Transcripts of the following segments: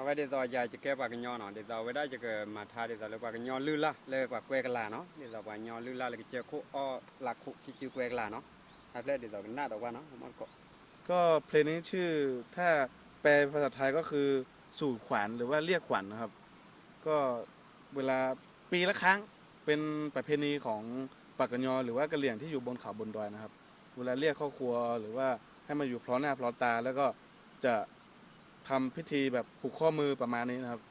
เอาไว้เดี๋ยวจะแก้ปากกันยอเนาะเดี๋ยวไว้ได้จะเกิดมาทาเดี๋ยวเลยปากกันยอลื่นละเลยปากแควกันละเนาะเดี๋ยวปากกันยอลื่นละเลยเจอคู่อ้อหลักคู่ที่ชื่อแควกันละเนาะครับแล้วเดี๋ยวกันหน้าต่อว่าเนาะมันก็เพลงนี้ชื่อถ้าแปลภาษาไทยก็คือสู่ขวัญหรือว่าเรียกขวัญนะครับก็เวลาปีละครั้งเป็นประเพณีของปากกยอหรือว่ากะเหรี่ยงที่อยู่บนเขาบนดอยนะครับเวลาเรียกครอบครัวหรือว่าให้มาอยู่พร้อมหน้าพร้อมตาแล้วก็จะทำพิธีแบบผูกข้อมือประมาณนี้นะครับ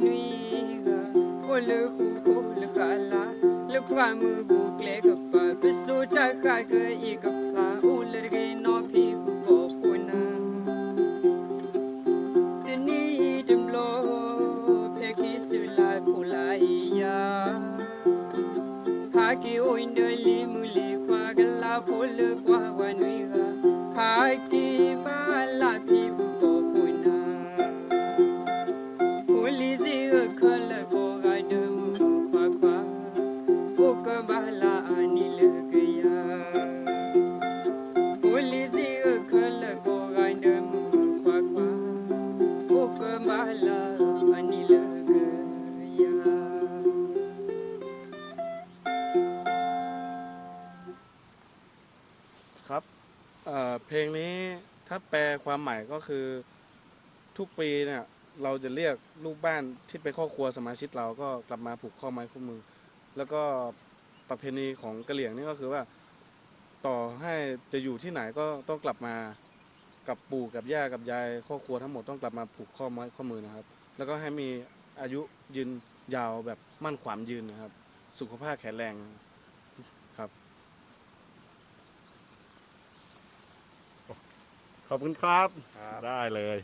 nuy ga o le khu ko le kala le kwa mu bu kle ka pa piso ta kha ke I ka pa o le ge no phi bu ko puna ni dim lo pe ki su la ko la ya ha ki o in de li mu li kwa ga la po le kwa wa nuy ga ha ki ma la phi bu ko puna Holy the color go gadam kwa kwa Oka bala anilagaya Holy the color go gadam kwa kwa Oka bala anilagaya ครับเพลงนี้ถ้าแปลความหมายก็คือทุกปีเนี่ยเราจะเรียกลูกบ้านที่เป็นครอบครัวสมาชิกเราก็กลับมาผูกข้อไม้ข้อมือ แล้วก็ประเพณีของกะเหรี่ยงนี่ก็คือว่าต่อให้จะอยู่ที่ไหนก็ต้องกลับมากับปู่กับย่ากับยายครอบครัวทั้งหมดต้องกลับมาผูกข้อไม้ข้อมือนะครับ แล้วก็ให้มีอายุยืนยาวแบบมั่นขวัญยืนนะครับ สุขภาพแข็งแรงครับ ขอบคุณครับ ครับ ได้เลย